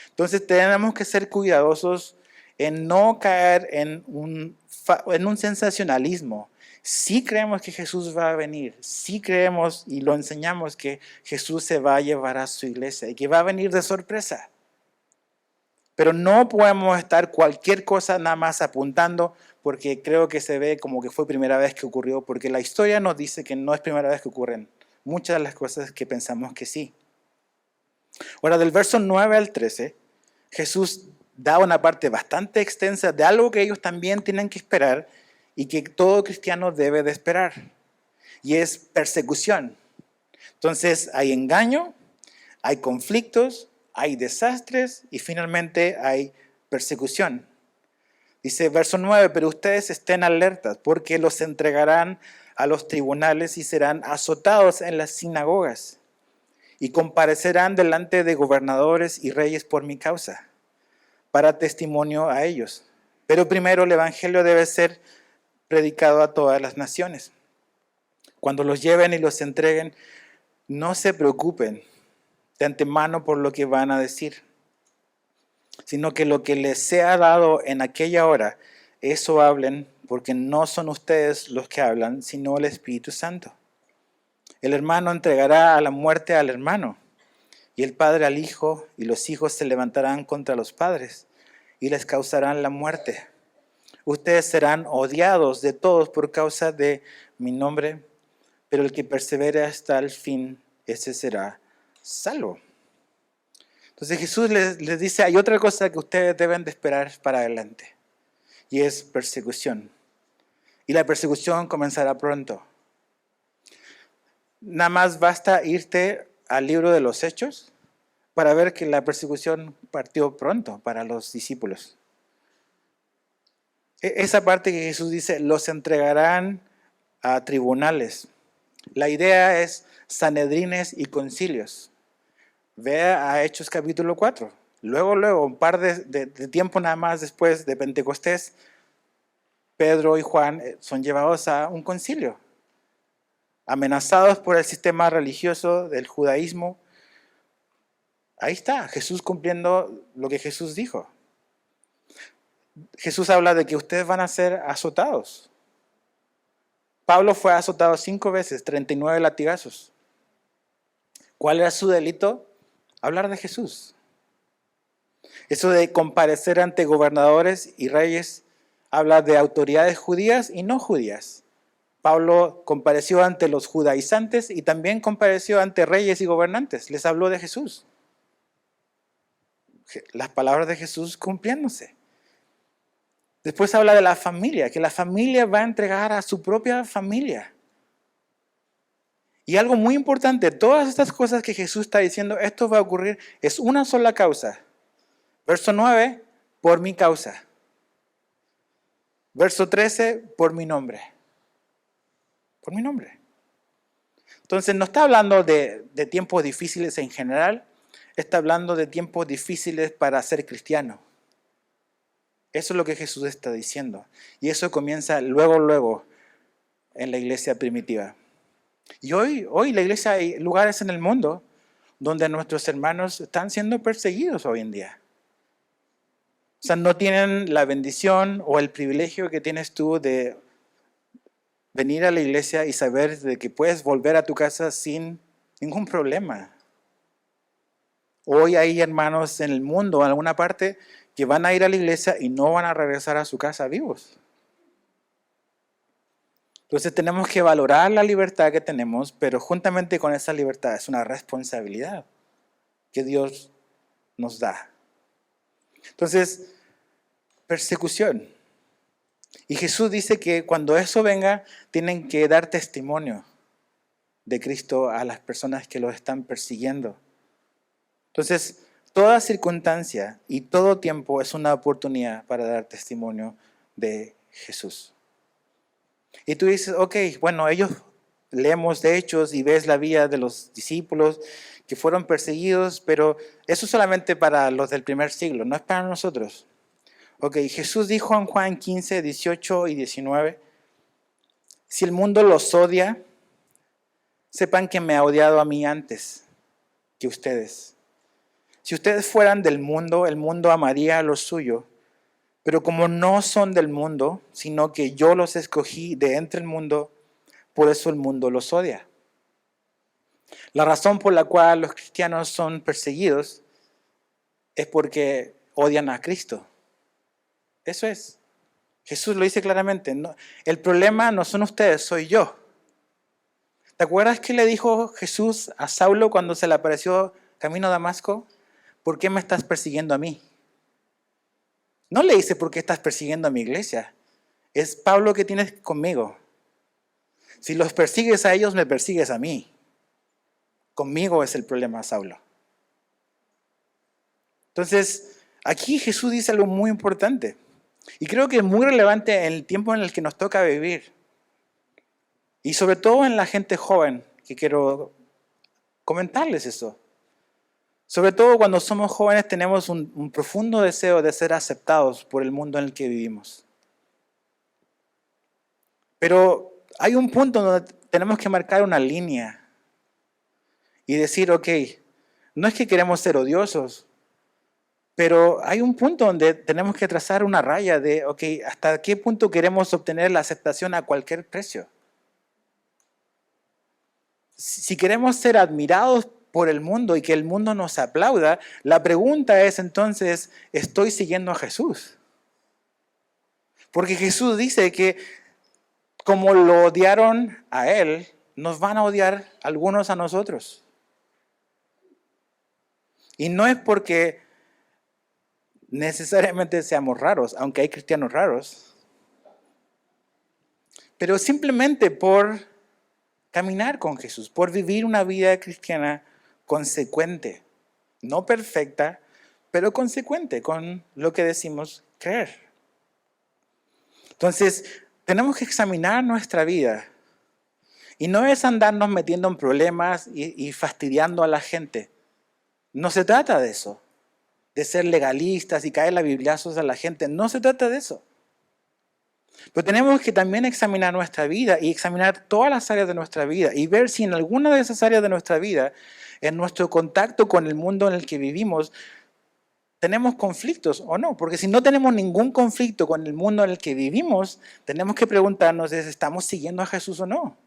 Entonces tenemos que ser cuidadosos en no caer en un sensacionalismo. Sí creemos que Jesús va a venir, sí creemos y lo enseñamos que Jesús se va a llevar a su iglesia y que va a venir de sorpresa. Pero no podemos estar cualquier cosa nada más apuntando porque creo que se ve como que fue primera vez que ocurrió, porque la historia nos dice que no es primera vez que ocurren muchas de las cosas que pensamos que sí. Ahora, del verso 9 al 13, Jesús da una parte bastante extensa de algo que ellos también tienen que esperar y que todo cristiano debe de esperar. Y es persecución. Entonces hay engaño, hay conflictos, hay desastres y finalmente hay persecución. Dice verso 9, pero ustedes estén alertas porque los entregarán a los tribunales y serán azotados en las sinagogas y comparecerán delante de gobernadores y reyes por mi causa, para testimonio a ellos. Pero primero el evangelio debe ser predicado a todas las naciones. Cuando los lleven y los entreguen, no se preocupen de antemano por lo que van a decir, sino que lo que les sea dado en aquella hora, eso hablen, porque no son ustedes los que hablan, sino el Espíritu Santo. El hermano entregará a la muerte al hermano, y el padre al hijo, y los hijos se levantarán contra los padres y les causarán la muerte. Ustedes serán odiados de todos por causa de mi nombre, pero el que persevere hasta el fin, ese será salvo. Entonces Jesús les dice, hay otra cosa que ustedes deben de esperar para adelante, y es persecución. Y la persecución comenzará pronto. Nada más basta irte al libro de los Hechos para ver que la persecución partió pronto para los discípulos. Esa parte que Jesús dice, los entregarán a tribunales. La idea es sanedrines y concilios. Vea a Hechos capítulo 4. Luego, un par de tiempo nada más después de Pentecostés, Pedro y Juan son llevados a un concilio, amenazados por el sistema religioso del judaísmo. Ahí está, Jesús cumpliendo lo que Jesús dijo. Jesús habla de que ustedes van a ser azotados. Pablo fue azotado 5 veces, 39 latigazos. ¿Cuál era su delito? Hablar de Jesús. Eso de comparecer ante gobernadores y reyes habla de autoridades judías y no judías. Pablo compareció ante los judaizantes y también compareció ante reyes y gobernantes. Les habló de Jesús. Las palabras de Jesús cumpliéndose. Después habla de la familia, que la familia va a entregar a su propia familia. Y algo muy importante, todas estas cosas que Jesús está diciendo, esto va a ocurrir, es una sola causa. Verso 9, por mi causa. Verso 13, por mi nombre. Por mi nombre. Entonces no está hablando de tiempos difíciles en general, está hablando de tiempos difíciles para ser cristiano. Eso es lo que Jesús está diciendo. Y eso comienza luego en la iglesia primitiva. Y hoy la iglesia, hay lugares en el mundo donde nuestros hermanos están siendo perseguidos hoy en día. O sea, no tienen la bendición o el privilegio que tienes tú de venir a la iglesia y saber de que puedes volver a tu casa sin ningún problema. Hoy hay hermanos en el mundo, en alguna parte, que van a ir a la iglesia y no van a regresar a su casa vivos. Entonces tenemos que valorar la libertad que tenemos, pero juntamente con esa libertad es una responsabilidad que Dios nos da. Entonces, persecución. Y Jesús dice que cuando eso venga, tienen que dar testimonio de Cristo a las personas que los están persiguiendo. Entonces, toda circunstancia y todo tiempo es una oportunidad para dar testimonio de Jesús. Y tú dices, ok, bueno, ellos leemos de Hechos y ves la vida de los discípulos que fueron perseguidos, pero eso es solamente para los del primer siglo, no es para nosotros. Ok, Jesús dijo en Juan 15, 18 y 19, si el mundo los odia, sepan que me ha odiado a mí antes que ustedes. Si ustedes fueran del mundo, el mundo amaría lo suyo. Pero como no son del mundo, sino que yo los escogí de entre el mundo, por eso el mundo los odia. La razón por la cual los cristianos son perseguidos es porque odian a Cristo. Eso es. Jesús lo dice claramente. No, el problema no son ustedes, soy yo. ¿Te acuerdas qué le dijo Jesús a Saulo cuando se le apareció camino a Damasco? ¿Por qué me estás persiguiendo a mí? No le dice por qué estás persiguiendo a mi iglesia. Es Pablo que tienes conmigo. Si los persigues a ellos, me persigues a mí. Conmigo es el problema, Saulo. Entonces, aquí Jesús dice algo muy importante. Y creo que es muy relevante en el tiempo en el que nos toca vivir. Y sobre todo en la gente joven, que quiero comentarles eso. Sobre todo cuando somos jóvenes tenemos un profundo deseo de ser aceptados por el mundo en el que vivimos. Pero hay un punto donde tenemos que marcar una línea y decir, ok, no es que queremos ser odiosos, pero hay un punto donde tenemos que trazar una raya de, ok, ¿hasta qué punto queremos obtener la aceptación a cualquier precio? Si queremos ser admirados por el mundo y que el mundo nos aplauda, la pregunta es entonces, ¿estoy siguiendo a Jesús? Porque Jesús dice que como lo odiaron a Él, nos van a odiar algunos a nosotros. Y no es porque necesariamente seamos raros, aunque hay cristianos raros, pero simplemente por caminar con Jesús, por vivir una vida cristiana consecuente, no perfecta, pero consecuente con lo que decimos creer. Entonces, tenemos que examinar nuestra vida. Y no es andarnos metiendo en problemas y fastidiando a la gente. No se trata de eso, de ser legalistas y caer a bibliazos a la gente. No se trata de eso. Pero tenemos que también examinar nuestra vida y examinar todas las áreas de nuestra vida y ver si en alguna de esas áreas de nuestra vida, en nuestro contacto con el mundo en el que vivimos, tenemos conflictos o no. Porque si no tenemos ningún conflicto con el mundo en el que vivimos, tenemos que preguntarnos si estamos siguiendo a Jesús o no.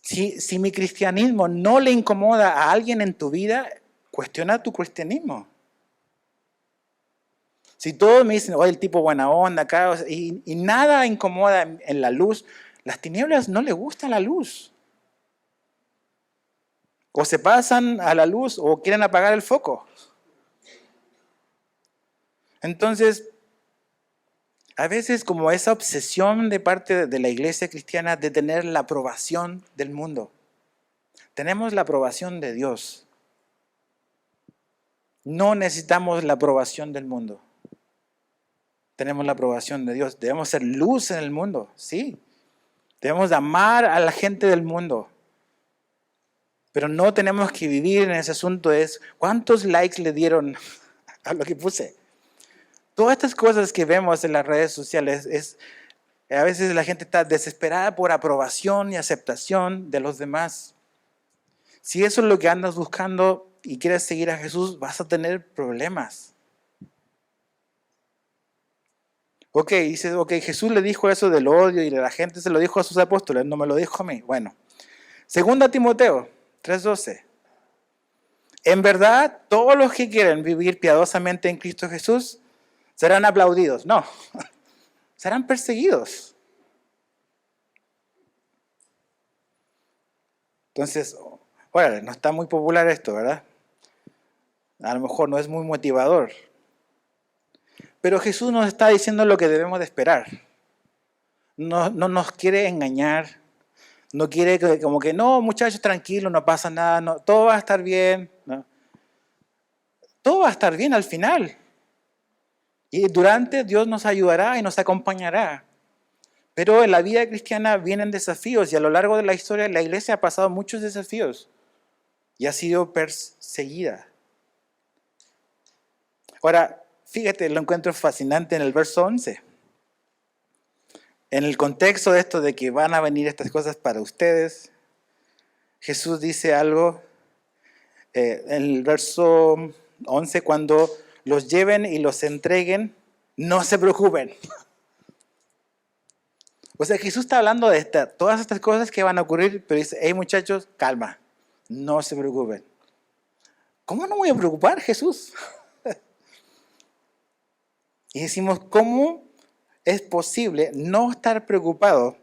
Si mi cristianismo no le incomoda a alguien en tu vida, cuestiona tu cristianismo. Si todos me dicen, oye, el tipo buena onda acá, y nada incomoda en la luz, las tinieblas no le gusta la luz. O se pasan a la luz o quieren apagar el foco. Entonces, a veces como esa obsesión de parte de la iglesia cristiana de tener la aprobación del mundo. Tenemos la aprobación de Dios. No necesitamos la aprobación del mundo. Tenemos la aprobación de Dios. Debemos ser luz en el mundo, sí. Debemos amar a la gente del mundo. Pero no tenemos que vivir en ese asunto de cuántos likes le dieron a lo que puse. Todas estas cosas que vemos en las redes sociales, a veces la gente está desesperada por aprobación y aceptación de los demás. Si eso es lo que andas buscando y quieres seguir a Jesús, vas a tener problemas. Dices, Jesús le dijo eso del odio y la gente se lo dijo a sus apóstoles, no me lo dijo a mí. Bueno, 2 Timoteo 3:12. En verdad, todos los que quieren vivir piadosamente en Cristo Jesús serán aplaudidos. No, serán perseguidos. Entonces, órale, no está muy popular esto, ¿verdad? A lo mejor no es muy motivador. Pero Jesús nos está diciendo lo que debemos de esperar. No nos quiere engañar. No quiere como que, no, muchachos, tranquilos, no pasa nada, no, todo va a estar bien. No. Todo va a estar bien al final. Y durante Dios nos ayudará y nos acompañará. Pero en la vida cristiana vienen desafíos y a lo largo de la historia la iglesia ha pasado muchos desafíos y ha sido perseguida. Ahora, fíjate, lo encuentro fascinante en el verso 11. En el contexto de esto de que van a venir estas cosas para ustedes, Jesús dice algo en el verso 11, cuando los lleven y los entreguen, no se preocupen. O sea, Jesús está hablando de todas estas cosas que van a ocurrir, pero dice, hey muchachos, calma, no se preocupen. ¿Cómo no voy a preocupar, Jesús? Y decimos, ¿cómo es posible no estar preocupado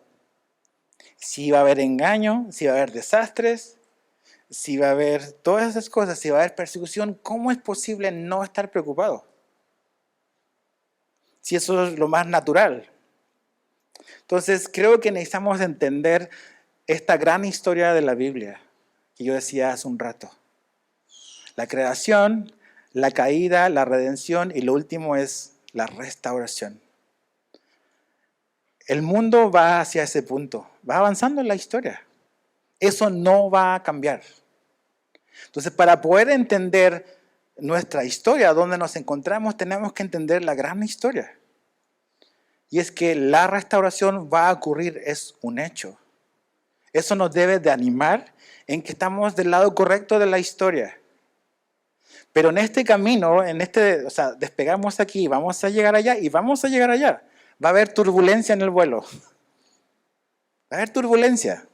si va a haber engaño, si va a haber desastres, si va a haber todas esas cosas, si va a haber persecución? ¿Cómo es posible no estar preocupado? Si eso es lo más natural. Entonces, creo que necesitamos entender esta gran historia de la Biblia que yo decía hace un rato. La creación, la caída, la redención y lo último es la restauración. El mundo va hacia ese punto, va avanzando en la historia. Eso no va a cambiar. Entonces, para poder entender nuestra historia, donde nos encontramos, tenemos que entender la gran historia. Y es que la restauración va a ocurrir, es un hecho. Eso nos debe de animar en que estamos del lado correcto de la historia. Pero en este camino, despegamos aquí, vamos a llegar allá y vamos a llegar allá. Va a haber turbulencia en el vuelo. Va a haber turbulencia.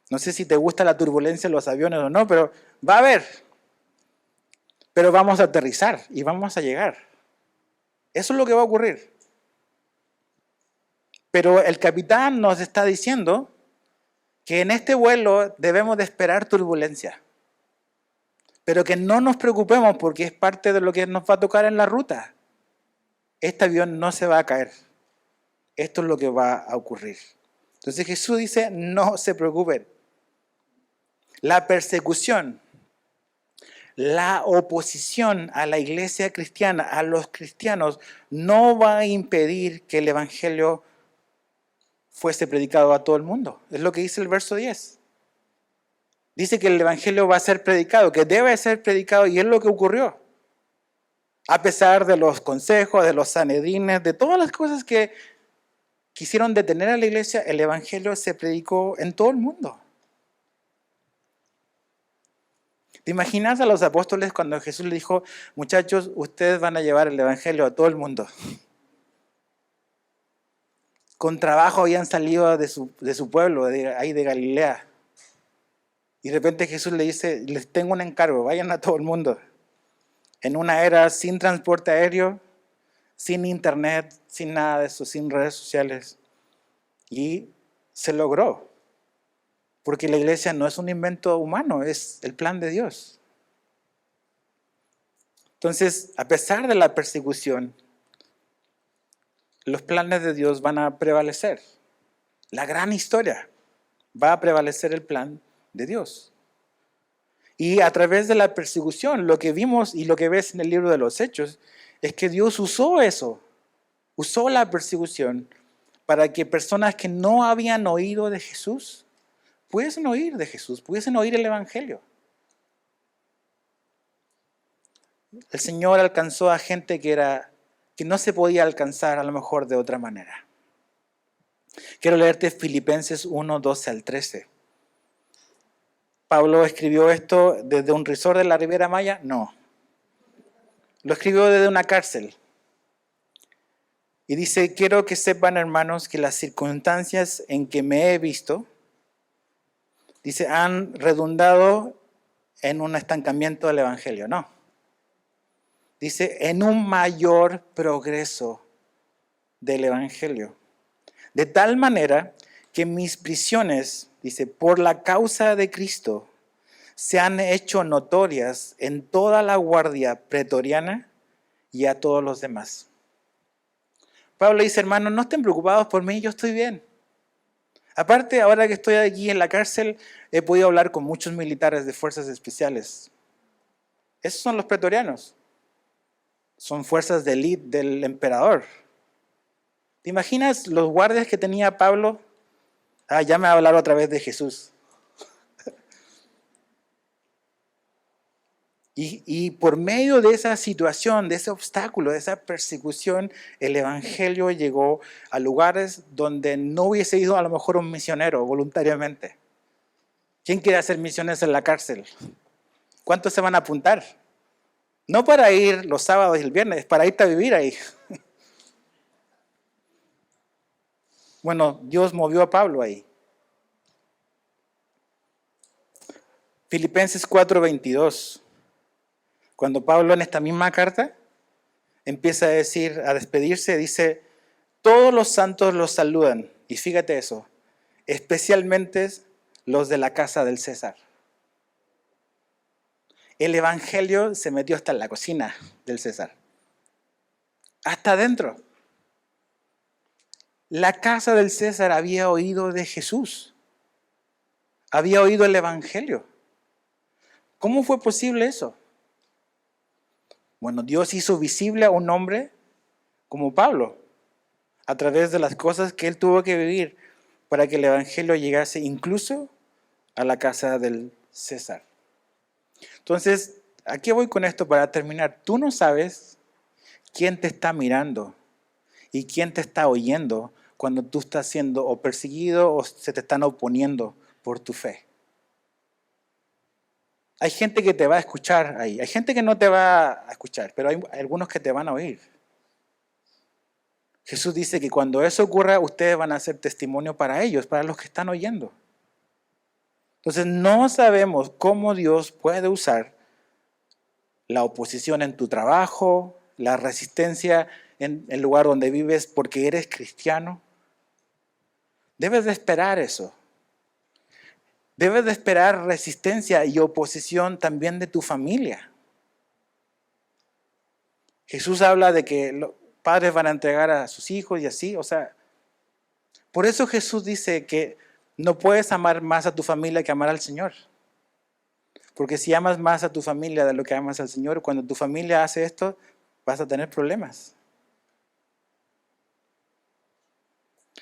No sé si te gusta la turbulencia en los aviones o no, pero va a haber. Pero vamos a aterrizar y vamos a llegar. Eso es lo que va a ocurrir. Pero el capitán nos está diciendo que en este vuelo debemos de esperar turbulencia. Pero que no nos preocupemos porque es parte de lo que nos va a tocar en la ruta. Este avión no se va a caer. Esto es lo que va a ocurrir. Entonces Jesús dice, no se preocupen. La persecución, la oposición a la iglesia cristiana, a los cristianos, no va a impedir que el evangelio fuese predicado a todo el mundo. Es lo que dice el verso 10. Dice que el evangelio va a ser predicado, que debe ser predicado, y es lo que ocurrió. A pesar de los consejos, de los sanedrines, de todas las cosas que quisieron detener a la iglesia, el evangelio se predicó en todo el mundo. ¿Te imaginas a los apóstoles cuando Jesús les dijo, muchachos, ustedes van a llevar el evangelio a todo el mundo? Con trabajo habían salido de su pueblo, ahí de Galilea. Y de repente Jesús le dice, les tengo un encargo, vayan a todo el mundo. En una era sin transporte aéreo, sin internet, sin nada de eso, sin redes sociales. Y se logró. Porque la iglesia no es un invento humano, es el plan de Dios. Entonces, a pesar de la persecución, los planes de Dios van a prevalecer. La gran historia va a prevalecer el plan de Dios. Y a través de la persecución, lo que vimos y lo que ves en el libro de los Hechos, es que Dios usó eso, usó la persecución para que personas que no habían oído de Jesús, pudiesen oír de Jesús, pudiesen oír el evangelio. El Señor alcanzó a gente que no se podía alcanzar a lo mejor de otra manera. Quiero leerte Filipenses 1, 12 al 13. ¿Pablo escribió esto desde un resort de la Riviera Maya? No. Lo escribió desde una cárcel. Y dice, quiero que sepan, hermanos, que las circunstancias en que me he visto, dice, han redundado en un estancamiento del evangelio. No. Dice, en un mayor progreso del evangelio. De tal manera que mis prisiones, dice, por la causa de Cristo, se han hecho notorias en toda la guardia pretoriana y a todos los demás. Pablo dice, hermanos, no estén preocupados por mí, yo estoy bien. Aparte, ahora que estoy aquí en la cárcel, he podido hablar con muchos militares de fuerzas especiales. Esos son los pretorianos. Son fuerzas de élite del emperador. ¿Te imaginas los guardias que tenía Pablo? Ya me va a hablar otra vez de Jesús. Y por medio de esa situación, de ese obstáculo, de esa persecución, el evangelio llegó a lugares donde no hubiese ido a lo mejor un misionero voluntariamente. ¿Quién quiere hacer misiones en la cárcel? ¿Cuántos se van a apuntar? No para ir los sábados y el viernes, para irte a vivir ahí. Bueno, Dios movió a Pablo ahí. Filipenses 4:22. Cuando Pablo en esta misma carta empieza a decir, a despedirse, dice, todos los santos los saludan. Y fíjate eso, especialmente los de la casa del César. El evangelio se metió hasta en la cocina del César. Hasta adentro. La casa del César había oído de Jesús. Había oído el evangelio. ¿Cómo fue posible eso? Bueno, Dios hizo visible a un hombre como Pablo, a través de las cosas que él tuvo que vivir para que el evangelio llegase incluso a la casa del César. Entonces, ¿a qué voy con esto para terminar? Tú no sabes quién te está mirando y quién te está oyendo cuando tú estás siendo o perseguido o se te están oponiendo por tu fe. Hay gente que te va a escuchar ahí, hay gente que no te va a escuchar, pero hay algunos que te van a oír. Jesús dice que cuando eso ocurra, ustedes van a ser testimonio para ellos, para los que están oyendo. Entonces no sabemos cómo Dios puede usar la oposición en tu trabajo, la resistencia en el lugar donde vives porque eres cristiano. Debes de esperar eso. Debes de esperar resistencia y oposición también de tu familia. Jesús habla de que los padres van a entregar a sus hijos y así, o sea, por eso Jesús dice que no puedes amar más a tu familia que amar al Señor. Porque si amas más a tu familia de lo que amas al Señor, cuando tu familia hace esto, vas a tener problemas.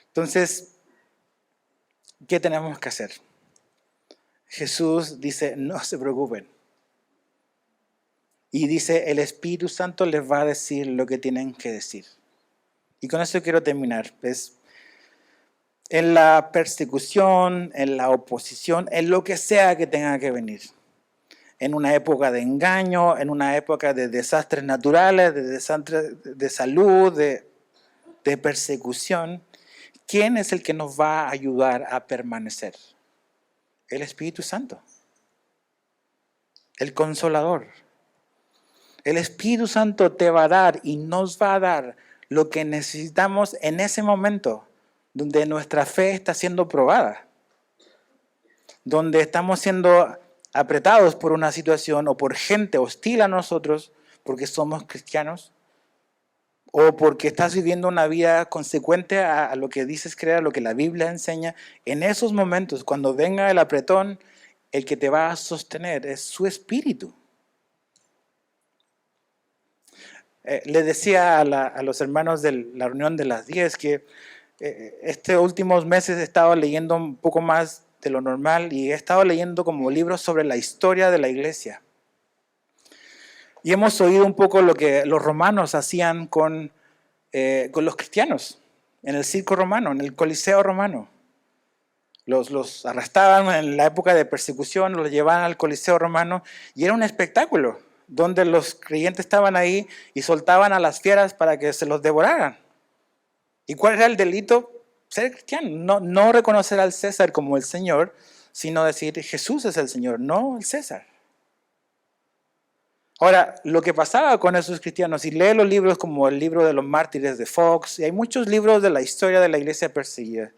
Entonces, ¿qué tenemos que hacer? Jesús dice, no se preocupen. Y dice, el Espíritu Santo les va a decir lo que tienen que decir. Y con eso quiero terminar. En la persecución, en la oposición, en lo que sea que tenga que venir. En una época de engaño, en una época de desastres naturales, de desastres de salud, de persecución. ¿Quién es el que nos va a ayudar a permanecer? El Espíritu Santo. El Consolador. El Espíritu Santo te va a dar y nos va a dar lo que necesitamos en ese momento donde nuestra fe está siendo probada, donde estamos siendo apretados por una situación o por gente hostil a nosotros porque somos cristianos o porque estás viviendo una vida consecuente a lo que dices creer, a lo que la Biblia enseña. En esos momentos, cuando venga el apretón, el que te va a sostener es su Espíritu. Le decía a los hermanos de la reunión de las 10 que estos últimos meses he estado leyendo un poco más de lo normal y he estado leyendo como libros sobre la historia de la iglesia. Y hemos oído un poco lo que los romanos hacían con los cristianos en el circo romano, en el Coliseo romano. Los arrestaban en la época de persecución, los llevaban al Coliseo romano y era un espectáculo donde los creyentes estaban ahí y soltaban a las fieras para que se los devoraran. ¿Y cuál era el delito? Ser cristiano, no reconocer al César como el Señor, sino decir Jesús es el Señor, no el César. Ahora, lo que pasaba con esos cristianos, y lee los libros como el libro de los mártires de Fox, y hay muchos libros de la historia de la iglesia perseguida,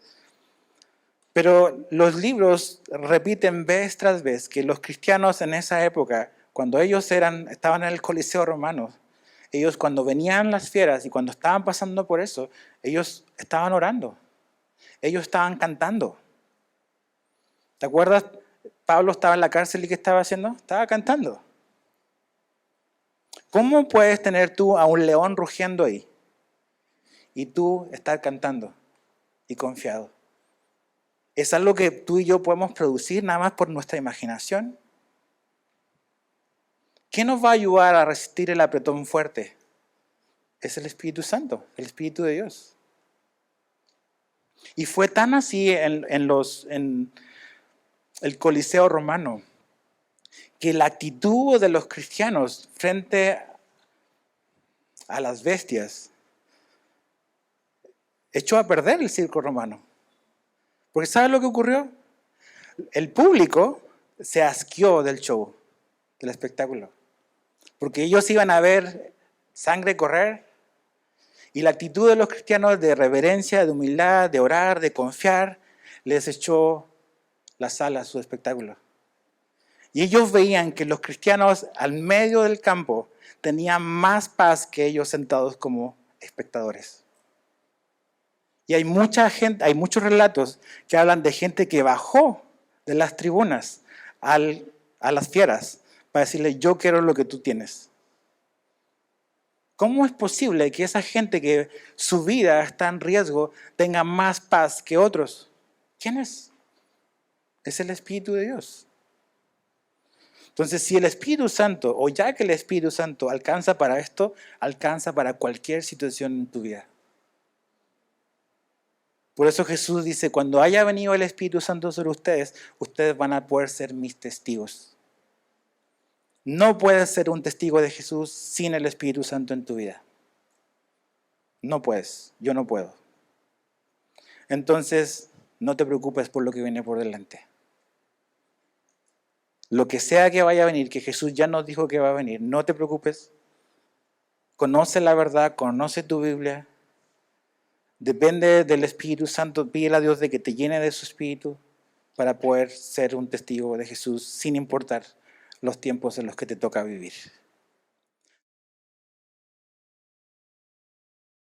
pero los libros repiten vez tras vez que los cristianos en esa época, cuando ellos estaban en el Coliseo romano, ellos cuando venían las fieras y cuando estaban pasando por eso, ellos estaban orando, ellos estaban cantando. ¿Te acuerdas? Pablo estaba en la cárcel y ¿qué estaba haciendo? Estaba cantando. ¿Cómo puedes tener tú a un león rugiendo ahí y tú estar cantando y confiado? ¿Es algo que tú y yo podemos producir nada más por nuestra imaginación? ¿Qué nos va a ayudar a resistir el apretón fuerte? Es el Espíritu Santo, el Espíritu de Dios. Y fue tan así en el Coliseo romano que la actitud de los cristianos frente a las bestias echó a perder el circo romano. Porque ¿sabes lo que ocurrió? El público se asqueó del show, del espectáculo. Porque ellos iban a ver sangre correr y la actitud de los cristianos de reverencia, de humildad, de orar, de confiar, les echó la sal a su espectáculo. Y ellos veían que los cristianos al medio del campo tenían más paz que ellos sentados como espectadores. Y hay mucha gente, hay muchos relatos que hablan de gente que bajó de las tribunas a las fieras para decirle, yo quiero lo que tú tienes. ¿Cómo es posible que esa gente que su vida está en riesgo tenga más paz que otros? ¿Quién es? Es el Espíritu de Dios. Entonces, si el Espíritu Santo, o ya que el Espíritu Santo alcanza para esto, alcanza para cualquier situación en tu vida. Por eso Jesús dice, cuando haya venido el Espíritu Santo sobre ustedes, ustedes van a poder ser mis testigos. No puedes ser un testigo de Jesús sin el Espíritu Santo en tu vida. No puedes, yo no puedo. Entonces, no te preocupes por lo que viene por delante. Lo que sea que vaya a venir, que Jesús ya nos dijo que va a venir, no te preocupes. Conoce la verdad, conoce tu Biblia. Depende del Espíritu Santo, pídele a Dios de que te llene de su Espíritu para poder ser un testigo de Jesús sin importar los tiempos en los que te toca vivir.